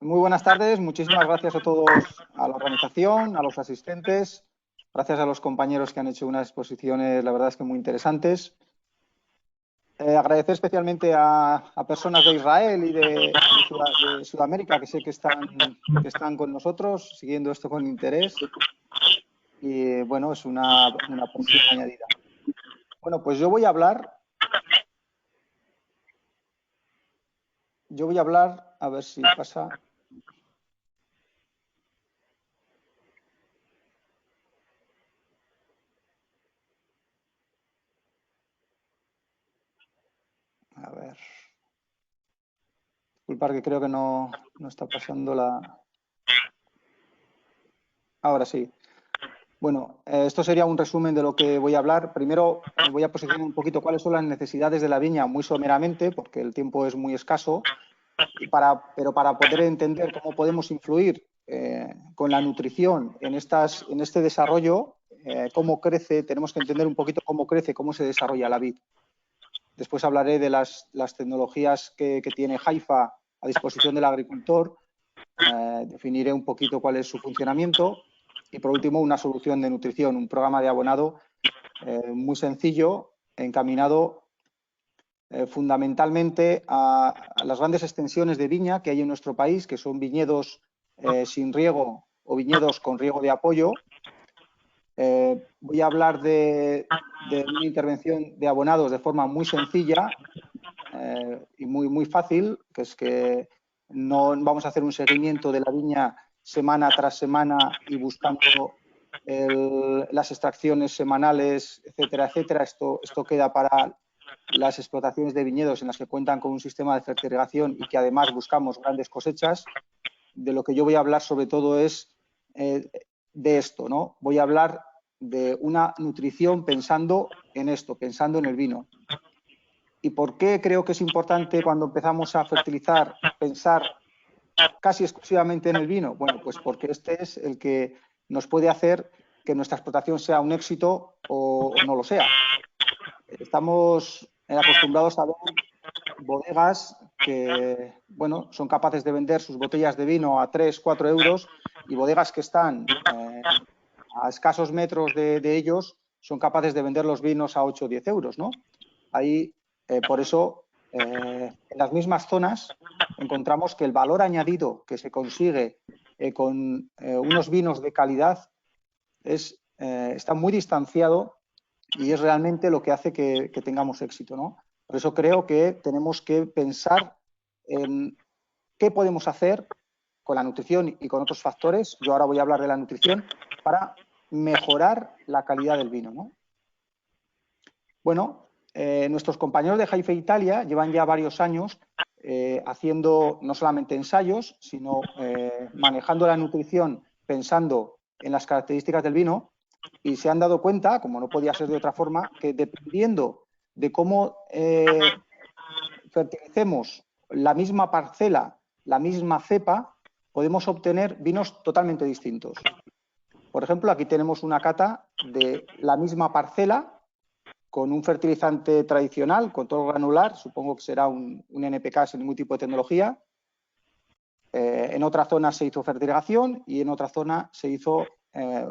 Muy buenas tardes. Muchísimas gracias a todos, a la organización, a los asistentes. Gracias a los compañeros que han hecho unas exposiciones, la verdad es que muy interesantes. Agradecer especialmente a personas de Israel y de Sudamérica, que sé que están con nosotros, siguiendo esto con interés. Y bueno, es una presión añadida. Bueno, pues yo voy a hablar, a ver si pasa. A ver. Disculpar que creo que no está pasando la... Ahora sí. Bueno, esto sería un resumen de lo que voy a hablar. Primero voy a posicionar un poquito cuáles son las necesidades de la viña, muy someramente, porque el tiempo es muy escaso, pero para poder entender cómo podemos influir con la nutrición en este desarrollo, cómo crece, tenemos que entender un poquito cómo crece, cómo se desarrolla la vid. Después hablaré de las tecnologías que tiene Haifa a disposición del agricultor. Definiré un poquito cuál es su funcionamiento y, por último, una solución de nutrición, un programa de abonado muy sencillo, encaminado fundamentalmente a las grandes extensiones de viña que hay en nuestro país, que son viñedos sin riego o viñedos con riego de apoyo. Voy a hablar de una intervención de abonados de forma muy sencilla y muy fácil, que es que no vamos a hacer un seguimiento de la viña semana tras semana y buscando las extracciones semanales, etcétera, etcétera. Esto queda para las explotaciones de viñedos en las que cuentan con un sistema de fertirrigación y que además buscamos grandes cosechas. De lo que yo voy a hablar sobre todo es de esto, ¿no? Voy a hablar de una nutrición pensando en esto, pensando en el vino. ¿Y por qué creo que es importante cuando empezamos a fertilizar pensar casi exclusivamente en el vino? Bueno, pues porque este es el que nos puede hacer que nuestra explotación sea un éxito o no lo sea. Estamos acostumbrados a ver bodegas que, bueno, son capaces de vender sus botellas de vino a 3, 4 euros y bodegas que están a escasos metros de ellos son capaces de vender los vinos a 8 o 10 euros, ¿no? Ahí, por eso, en las mismas zonas encontramos que el valor añadido que se consigue con unos vinos de calidad está muy distanciado y es realmente lo que hace que tengamos éxito, ¿no? Por eso creo que tenemos que pensar en qué podemos hacer con la nutrición y con otros factores. Yo ahora voy a hablar de la nutrición para mejorar la calidad del vino, ¿no? Bueno, nuestros compañeros de Haifa Italia llevan ya varios años haciendo no solamente ensayos, sino manejando la nutrición pensando en las características del vino y se han dado cuenta, como no podía ser de otra forma, que dependiendo de cómo fertilicemos la misma parcela, la misma cepa, podemos obtener vinos totalmente distintos. Por ejemplo, aquí tenemos una cata de la misma parcela con un fertilizante tradicional, con todo granular, supongo que será un NPK sin ningún tipo de tecnología. En otra zona se hizo fertilización y en otra zona se hizo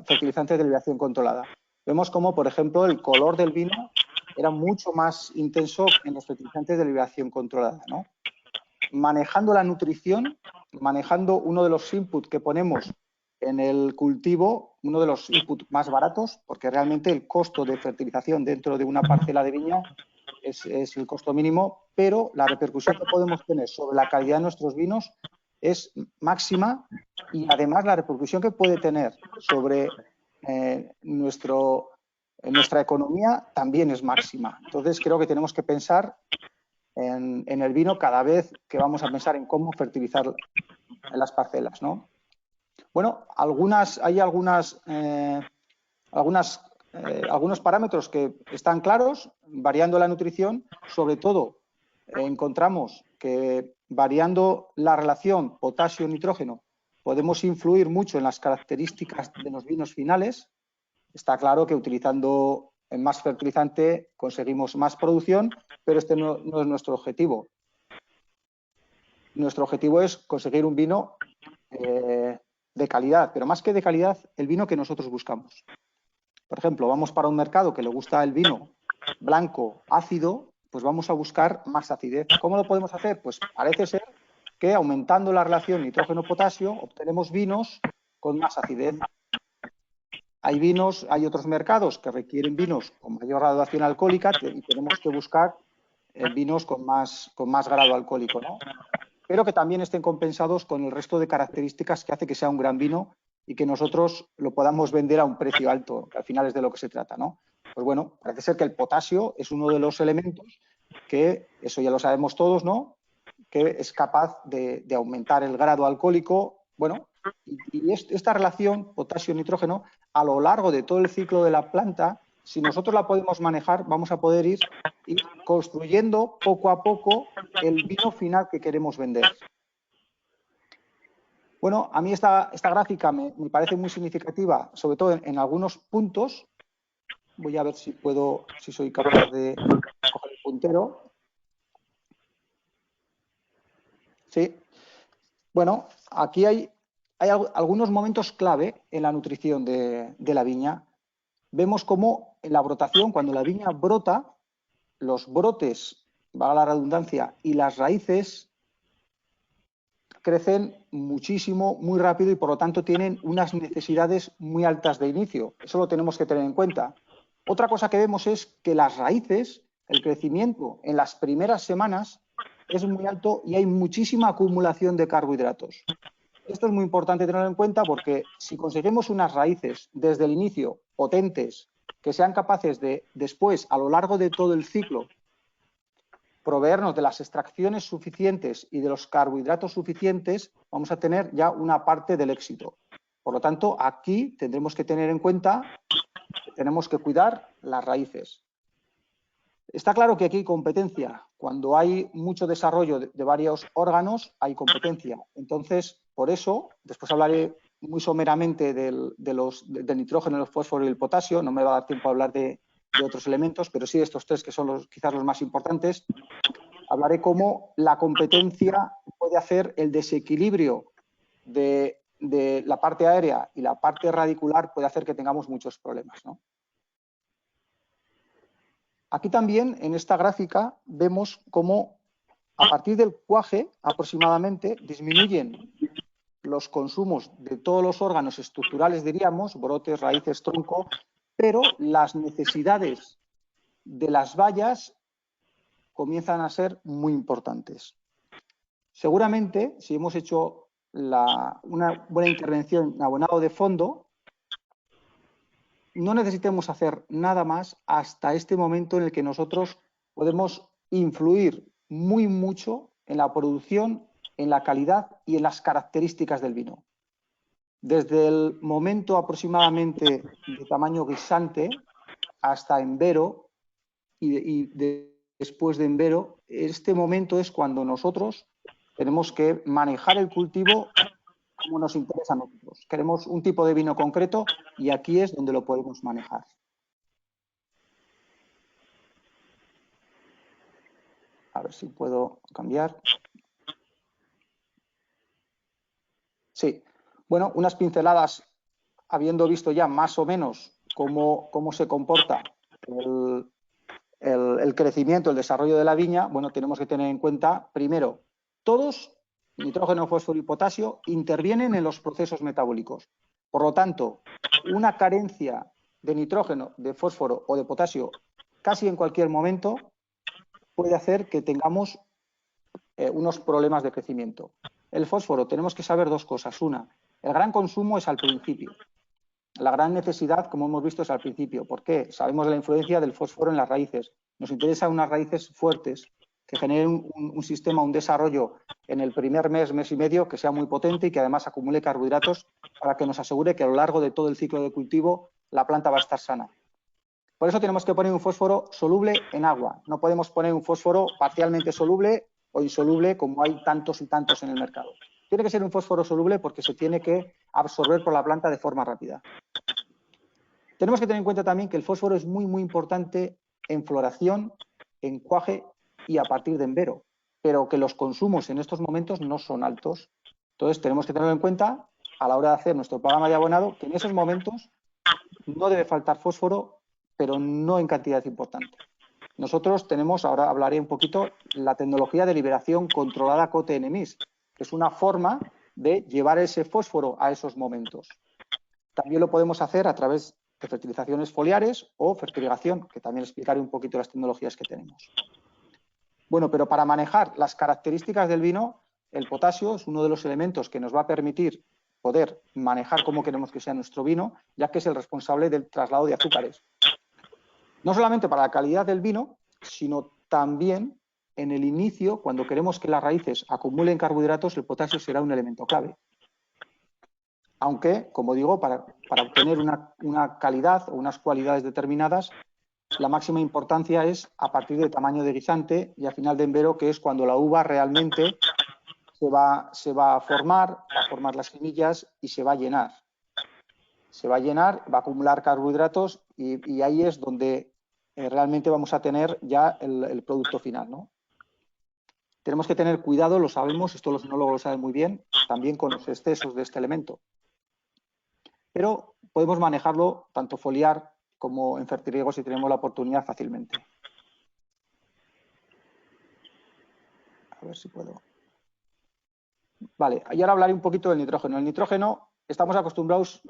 fertilizante de derivación controlada. Vemos como, por ejemplo, el color del vino era mucho más intenso en los fertilizantes de derivación controlada, ¿no? Manejando la nutrición, manejando uno de los inputs que ponemos en el cultivo, uno de los inputs más baratos, porque realmente el costo de fertilización dentro de una parcela de viña es el costo mínimo, pero la repercusión que podemos tener sobre la calidad de nuestros vinos es máxima y además la repercusión que puede tener sobre nuestra economía también es máxima. Entonces creo que tenemos que pensar en el vino cada vez que vamos a pensar en cómo fertilizar las parcelas, ¿no? Bueno, hay algunos parámetros que están claros, variando la nutrición, sobre todo encontramos que variando la relación potasio-nitrógeno podemos influir mucho en las características de los vinos finales. Está claro que utilizando más fertilizante conseguimos más producción, pero este no es nuestro objetivo. Nuestro objetivo es conseguir un vino de calidad, pero más que de calidad, el vino que nosotros buscamos. Por ejemplo, vamos para un mercado que le gusta el vino blanco, ácido, pues vamos a buscar más acidez. ¿Cómo lo podemos hacer? Pues parece ser que aumentando la relación nitrógeno-potasio obtenemos vinos con más acidez. Hay otros mercados que requieren vinos con mayor graduación alcohólica y tenemos que buscar vinos con más grado alcohólico, ¿no? Pero que también estén compensados con el resto de características que hace que sea un gran vino y que nosotros lo podamos vender a un precio alto, que al final es de lo que se trata, ¿no? Pues bueno, parece ser que el potasio es uno de los elementos que, eso ya lo sabemos todos, ¿no?, que es capaz de aumentar el grado alcohólico. Bueno, y esta relación potasio-nitrógeno, a lo largo de todo el ciclo de la planta, si nosotros la podemos manejar, vamos a poder ir construyendo poco a poco el vino final que queremos vender. Bueno, a mí esta gráfica me parece muy significativa, sobre todo en algunos puntos. Voy a ver si soy capaz de coger el puntero. Sí. Bueno, aquí hay algunos momentos clave en la nutrición de la viña. Vemos cómo en la brotación, cuando la viña brota, los brotes, valga la redundancia, y las raíces crecen muchísimo, muy rápido y por lo tanto tienen unas necesidades muy altas de inicio. Eso lo tenemos que tener en cuenta. Otra cosa que vemos es que las raíces, el crecimiento en las primeras semanas es muy alto y hay muchísima acumulación de carbohidratos. Esto es muy importante tenerlo en cuenta porque si conseguimos unas raíces desde el inicio potentes que sean capaces de después, a lo largo de todo el ciclo, proveernos de las extracciones suficientes y de los carbohidratos suficientes, vamos a tener ya una parte del éxito. Por lo tanto, aquí tendremos que tener en cuenta que tenemos que cuidar las raíces. Está claro que aquí hay competencia. Cuando hay mucho desarrollo de varios órganos, hay competencia. Entonces, por eso, después hablaré muy someramente del nitrógeno, el fósforo y el potasio. No me va a dar tiempo a hablar de otros elementos, pero sí de estos tres que son quizás los más importantes. Hablaré cómo la competencia puede hacer el desequilibrio de la parte aérea y la parte radicular, puede hacer que tengamos muchos problemas, ¿no? Aquí también, en esta gráfica, vemos cómo a partir del cuaje aproximadamente disminuyen los consumos de todos los órganos estructurales, diríamos, brotes, raíces, tronco, pero las necesidades de las bayas comienzan a ser muy importantes. Seguramente, si hemos hecho una buena intervención en abonado de fondo, no necesitemos hacer nada más hasta este momento en el que nosotros podemos influir muy mucho en la producción, en la calidad y en las características del vino. Desde el momento aproximadamente de tamaño guisante hasta envero y después de envero, este momento es cuando nosotros tenemos que manejar el cultivo como nos interesa a nosotros. Queremos un tipo de vino concreto y aquí es donde lo podemos manejar. A ver si puedo cambiar. Sí. Bueno, unas pinceladas, habiendo visto ya más o menos cómo se comporta el crecimiento, el desarrollo de la viña. Bueno, tenemos que tener en cuenta, primero, todos, nitrógeno, fósforo y potasio, intervienen en los procesos metabólicos. Por lo tanto, una carencia de nitrógeno, de fósforo o de potasio casi en cualquier momento puede hacer que tengamos unos problemas de crecimiento. El fósforo, tenemos que saber dos cosas. Una, el gran consumo es al principio. La gran necesidad, como hemos visto, es al principio. ¿Por qué? Sabemos de la influencia del fósforo en las raíces. Nos interesan unas raíces fuertes que generen un sistema, un desarrollo en el primer mes, mes y medio, que sea muy potente y que además acumule carbohidratos para que nos asegure que a lo largo de todo el ciclo de cultivo la planta va a estar sana. Por eso tenemos que poner un fósforo soluble en agua. No podemos poner un fósforo parcialmente soluble o insoluble como hay tantos y tantos en el mercado. Tiene que ser un fósforo soluble porque se tiene que absorber por la planta de forma rápida. Tenemos que tener en cuenta también que el fósforo es muy, muy importante en floración, en cuaje y a partir de envero. pero que los consumos en estos momentos no son altos. Entonces, tenemos que tenerlo en cuenta a la hora de hacer nuestro programa de abonado, que en esos momentos no debe faltar fósforo, pero no en cantidad importante. Nosotros tenemos, ahora hablaré un poquito, la tecnología de liberación controlada COTE-NMIS, que es una forma de llevar ese fósforo a esos momentos. También lo podemos hacer a través de fertilizaciones foliares o fertilización, que también explicaré un poquito las tecnologías que tenemos. Bueno, pero para manejar las características del vino, el potasio es uno de los elementos que nos va a permitir poder manejar cómo queremos que sea nuestro vino, ya que es el responsable del traslado de azúcares. No solamente para la calidad del vino, sino también en el inicio, cuando queremos que las raíces acumulen carbohidratos, el potasio será un elemento clave. Aunque, como digo, para obtener una calidad o unas cualidades determinadas, la máxima importancia es a partir del tamaño de guisante y a final de envero, que es cuando la uva realmente se va a formar las semillas y se va a llenar. Se va a llenar, va a acumular carbohidratos y ahí es donde realmente vamos a tener ya el producto final, ¿no? Tenemos que tener cuidado, lo sabemos, esto los enólogos lo saben muy bien, también con los excesos de este elemento. Pero podemos manejarlo tanto foliar como en fertirriego si tenemos la oportunidad fácilmente. A ver si puedo. Vale, y ahora hablaré un poquito del nitrógeno. El nitrógeno, estamos acostumbrados,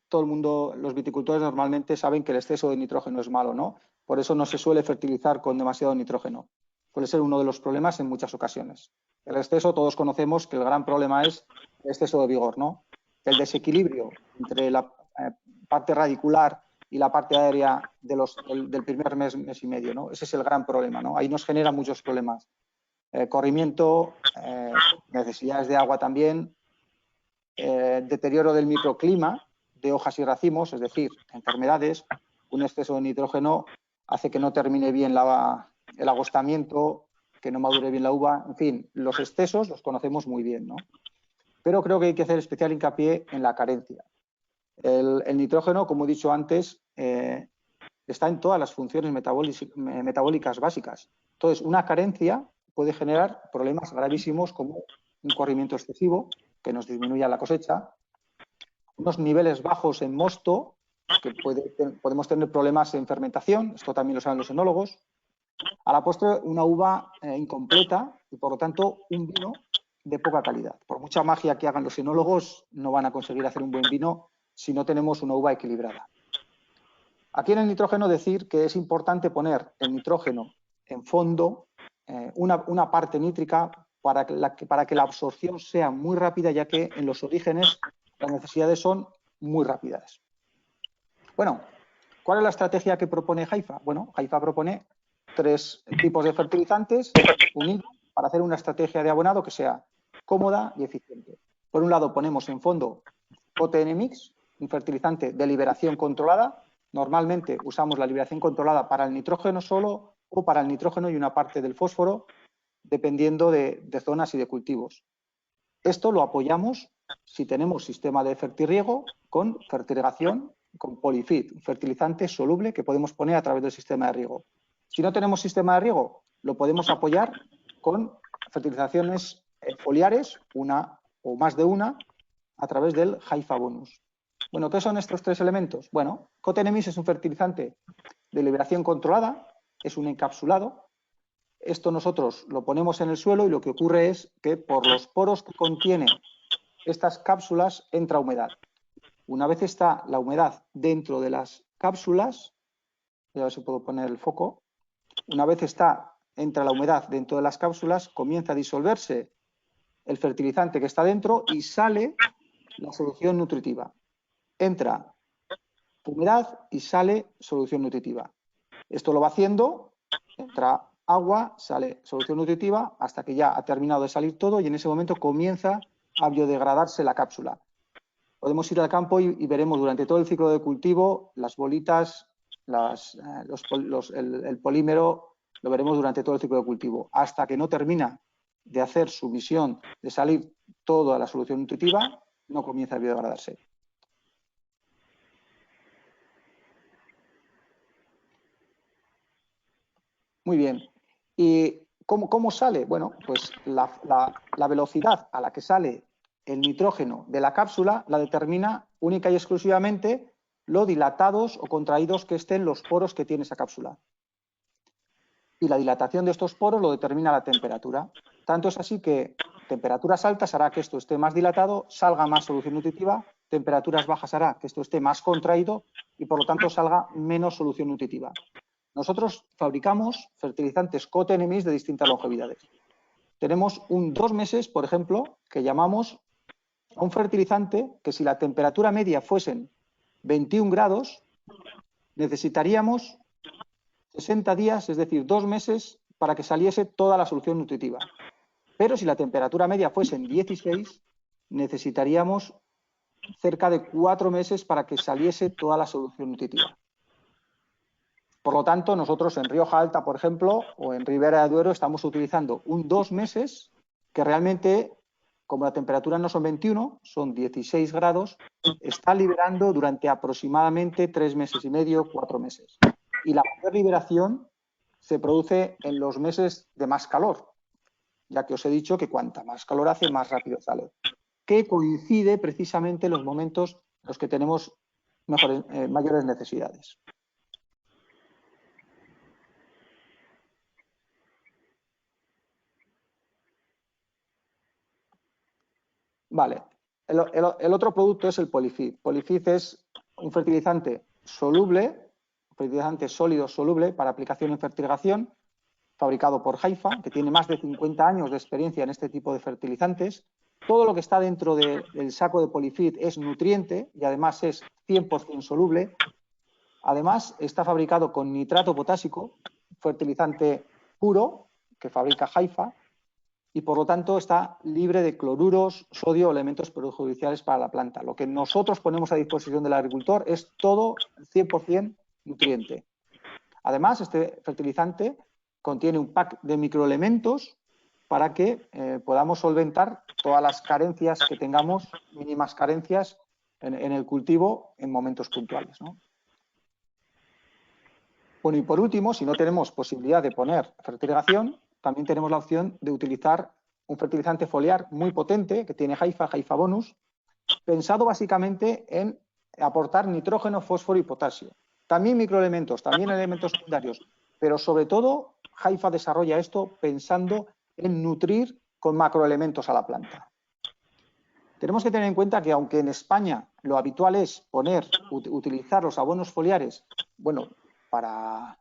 todo el mundo, los viticultores normalmente saben que el exceso de nitrógeno es malo, ¿no? Por eso no se suele fertilizar con demasiado nitrógeno. Suele ser uno de los problemas en muchas ocasiones. El exceso, todos conocemos que el gran problema es el exceso de vigor, ¿no? El desequilibrio entre la parte radicular y la parte aérea del primer mes y medio, ¿no? Ese es el gran problema, ¿no? Ahí nos genera muchos problemas. Corrimiento, necesidades de agua también, deterioro del microclima de hojas y racimos, es decir, enfermedades. Un exceso de nitrógeno hace que no termine bien el agostamiento, que no madure bien la uva. En fin, los excesos los conocemos muy bien, ¿no? Pero creo que hay que hacer especial hincapié en la carencia. El nitrógeno, como he dicho antes, está en todas las funciones metabólicas básicas. Entonces, una carencia puede generar problemas gravísimos como un corrimiento excesivo, que nos disminuya la cosecha, unos niveles bajos en mosto, que podemos tener problemas en fermentación, esto también lo saben los enólogos, a la postre una uva incompleta y, por lo tanto, un vino de poca calidad. Por mucha magia que hagan los enólogos, no van a conseguir hacer un buen vino si no tenemos una uva equilibrada. Aquí en el nitrógeno decir que es importante poner el nitrógeno en fondo, una parte nítrica para que la absorción sea muy rápida, ya que en los orígenes las necesidades son muy rápidas. Bueno, ¿cuál es la estrategia que propone Haifa? Bueno, Haifa propone 3 tipos de fertilizantes unidos para hacer una estrategia de abonado que sea cómoda y eficiente. Por un lado ponemos en fondo COTE-NMIX, un fertilizante de liberación controlada. Normalmente usamos la liberación controlada para el nitrógeno solo o para el nitrógeno y una parte del fósforo, dependiendo de zonas y de cultivos. Esto lo apoyamos si tenemos sistema de fertirriego con fertirrigación, con Polyfit, un fertilizante soluble que podemos poner a través del sistema de riego. Si no tenemos sistema de riego, lo podemos apoyar con fertilizaciones foliares, una o más de una, a través del Haifa Bonus. Bueno, ¿qué son estos 3 elementos? Bueno, COTE-NMIX es un fertilizante de liberación controlada, es un encapsulado. Esto nosotros lo ponemos en el suelo y lo que ocurre es que por los poros que contiene estas cápsulas entra humedad. Una vez está la humedad dentro de las cápsulas, voy a ver si puedo poner el foco, una vez entra la humedad dentro de las cápsulas, comienza a disolverse el fertilizante que está dentro y sale la solución nutritiva. Entra humedad y sale solución nutritiva. Esto lo va haciendo, entra agua, sale solución nutritiva, hasta que ya ha terminado de salir todo y en ese momento comienza a biodegradarse la cápsula. Podemos ir al campo y veremos durante todo el ciclo de cultivo las bolitas, el polímero, lo veremos durante todo el ciclo de cultivo, hasta que no termina de hacer su misión de salir toda la solución nutritiva, no comienza a biodegradarse. Muy bien. ¿Y ¿Cómo sale? Bueno, pues la velocidad a la que sale el nitrógeno de la cápsula la determina única y exclusivamente lo dilatados o contraídos que estén los poros que tiene esa cápsula. Y la dilatación de estos poros lo determina la temperatura. Tanto es así que temperaturas altas hará que esto esté más dilatado, salga más solución nutritiva, temperaturas bajas hará que esto esté más contraído y por lo tanto salga menos solución nutritiva. Nosotros fabricamos fertilizantes coat-enemies de distintas longevidades. Tenemos 2 meses, por ejemplo, que llamamos a un fertilizante que si la temperatura media fuesen 21 grados, necesitaríamos 60 días, es decir, 2 meses, para que saliese toda la solución nutritiva. Pero si la temperatura media fuese en 16, necesitaríamos cerca de 4 meses para que saliese toda la solución nutritiva. Por lo tanto, nosotros en Rioja Alta, por ejemplo, o en Ribera de Duero, estamos utilizando 2 meses que realmente, como la temperatura no son 21, son 16 grados, está liberando durante aproximadamente 3 meses y medio, 4 meses. Y la mayor liberación se produce en los meses de más calor, ya que os he dicho que cuanta más calor hace, más rápido sale, que coincide precisamente en los momentos en los que tenemos mayores necesidades. Vale, el otro producto es el Polyfeed. Polyfeed es un fertilizante soluble, un fertilizante sólido soluble para aplicación en fertilización, fabricado por Haifa, que tiene más de 50 años de experiencia en este tipo de fertilizantes. Todo lo que está dentro del saco de Polyfeed es nutriente y además es 100% soluble. Además, está fabricado con nitrato potásico, fertilizante puro que fabrica Haifa, y por lo tanto está libre de cloruros, sodio o elementos perjudiciales para la planta. Lo que nosotros ponemos a disposición del agricultor es todo 100% nutriente. Además, este fertilizante contiene un pack de microelementos para que podamos solventar todas las carencias que tengamos, mínimas carencias en el cultivo en momentos puntuales, ¿no? Bueno, y por último, si no tenemos posibilidad de poner fertilización, también tenemos la opción de utilizar un fertilizante foliar muy potente que tiene Haifa Bonus, pensado básicamente en aportar nitrógeno, fósforo y potasio. También microelementos, también elementos secundarios, pero sobre todo Haifa desarrolla esto pensando en nutrir con macroelementos a la planta. Tenemos que tener en cuenta que aunque en España lo habitual es utilizar los abonos foliares, bueno, para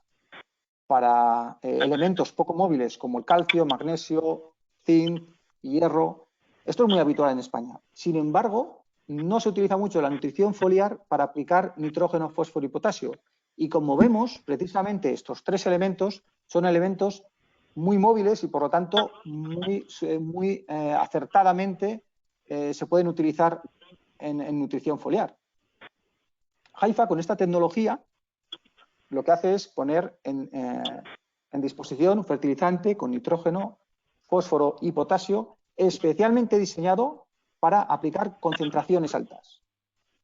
elementos poco móviles como el calcio, magnesio, zinc, hierro. Esto es muy habitual en España. Sin embargo, no se utiliza mucho la nutrición foliar para aplicar nitrógeno, fósforo y potasio. Y como vemos, precisamente estos 3 elementos son elementos muy móviles y, por lo tanto, muy acertadamente se pueden utilizar en nutrición foliar. Haifa, con esta tecnología, lo que hace es poner en disposición un fertilizante con nitrógeno, fósforo y potasio especialmente diseñado para aplicar concentraciones altas.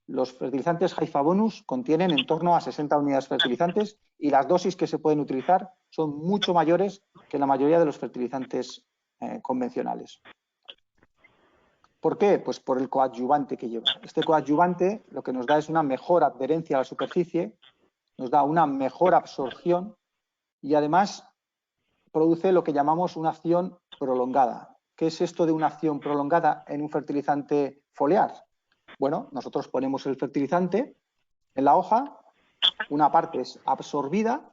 Los fertilizantes Haifa Bonus contienen en torno a 60 unidades fertilizantes y las dosis que se pueden utilizar son mucho mayores que la mayoría de los fertilizantes convencionales. ¿Por qué? Pues por el coadyuvante que lleva. Este coadyuvante lo que nos da es una mejor adherencia a la superficie, nos da una mejor absorción y además produce lo que llamamos una acción prolongada. ¿Qué es esto de una acción prolongada en un fertilizante foliar? Bueno, nosotros ponemos el fertilizante en la hoja, una parte es absorbida,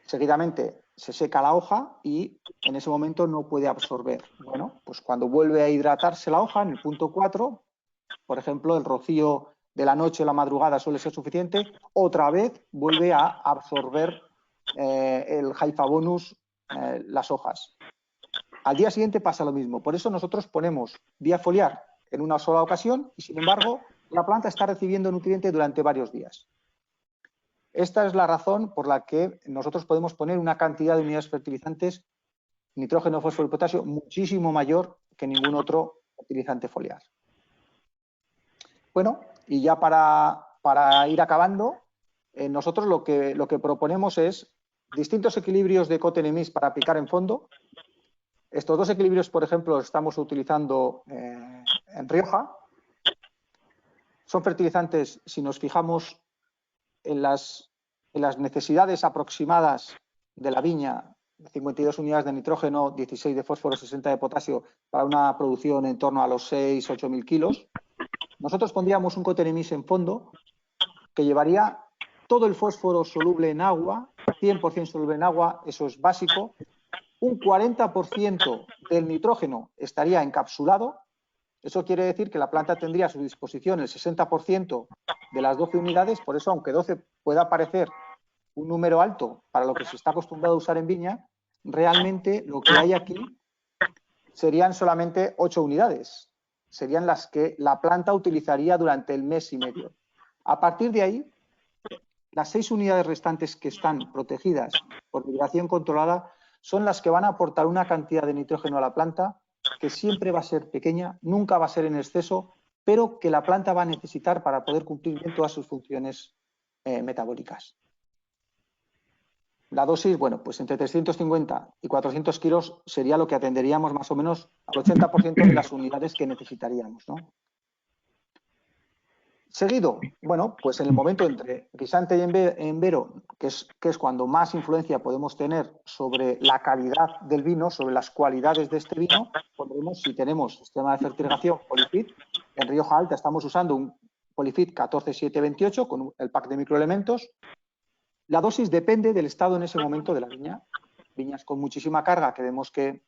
seguidamente se seca la hoja y en ese momento no puede absorber. Bueno, pues cuando vuelve a hidratarse la hoja, en el punto 4, por ejemplo, el rocío de la noche o la madrugada suele ser suficiente, otra vez vuelve a absorber el Haifa Bonus las hojas. Al día siguiente pasa lo mismo. Por eso nosotros ponemos vía foliar en una sola ocasión y, sin embargo, la planta está recibiendo nutrientes durante varios días. Esta es la razón por la que nosotros podemos poner una cantidad de unidades fertilizantes, nitrógeno, fósforo y potasio, muchísimo mayor que ningún otro fertilizante foliar. Bueno, y ya para ir acabando, nosotros lo que proponemos es distintos equilibrios de Cotenemis para aplicar en fondo. Estos dos equilibrios, por ejemplo, los estamos utilizando en Rioja. Son fertilizantes, si nos fijamos en las necesidades aproximadas de la viña, 52 unidades de nitrógeno, 16 de fósforo, 60 de potasio, para una producción en torno a los 6.000–8.000 kilos. Nosotros pondríamos un Cotenemis en fondo que llevaría todo el fósforo soluble en agua, 100% soluble en agua, eso es básico. Un 40% del nitrógeno estaría encapsulado. Eso quiere decir que la planta tendría a su disposición el 60% de las 12 unidades. Por eso, aunque 12 pueda parecer un número alto para lo que se está acostumbrado a usar en viña, realmente lo que hay aquí serían solamente 8 unidades. Serían las que la planta utilizaría durante el mes y medio. A partir de ahí, las 6 unidades restantes que están protegidas por migración controlada son las que van a aportar una cantidad de nitrógeno a la planta que siempre va a ser pequeña, nunca va a ser en exceso, pero que la planta va a necesitar para poder cumplir bien todas sus funciones metabólicas. La dosis, bueno, pues entre 350 y 400 kilos sería lo que atenderíamos más o menos al 80% de las unidades que necesitaríamos, ¿no? Seguido, bueno, pues en el momento entre guisante y envero, que es cuando más influencia podemos tener sobre la calidad del vino, sobre las cualidades de este vino, pondremos, si tenemos sistema de fertilización Polyfit, en Rioja Alta estamos usando un Polyfit 14728 con el pack de microelementos. La dosis depende del estado en ese momento de la viña. Viñas con muchísima carga que vemos que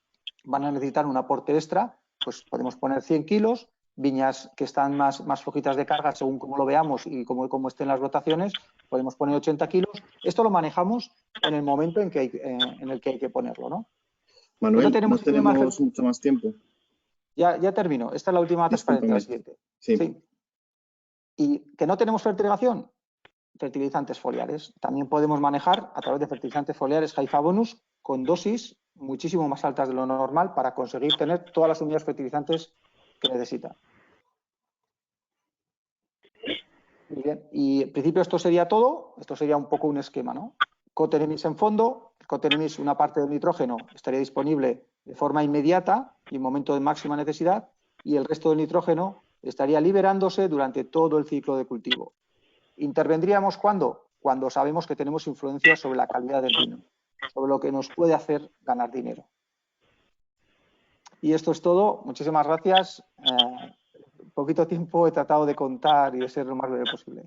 van a necesitar un aporte extra, pues podemos poner 100 kilos. Viñas que están más flojitas de carga, según como lo veamos y como estén las rotaciones, podemos poner 80 kilos. Esto lo manejamos en el momento en el que hay que ponerlo, ¿no? Manuel, no tenemos mucho más tiempo. Ya termino. Esta es la última transparencia, la siguiente. Sí. ¿Y que no tenemos fertilización? Fertilizantes foliares. También podemos manejar a través de fertilizantes foliares Haifa Bonus con dosis muchísimo más altas de lo normal para conseguir tener todas las unidades fertilizantes que necesita. Muy bien. Y en principio esto sería todo. Esto sería un poco un esquema, ¿no? Cotenemis en fondo. El Cotenemis, una parte del nitrógeno, estaría disponible de forma inmediata y en momento de máxima necesidad, y el resto del nitrógeno estaría liberándose durante todo el ciclo de cultivo. ¿Intervendríamos cuándo? Cuando sabemos que tenemos influencia sobre la calidad del vino, sobre lo que nos puede hacer ganar dinero. Y esto es todo. Muchísimas gracias. Poquito tiempo he tratado de contar y de ser lo más breve posible.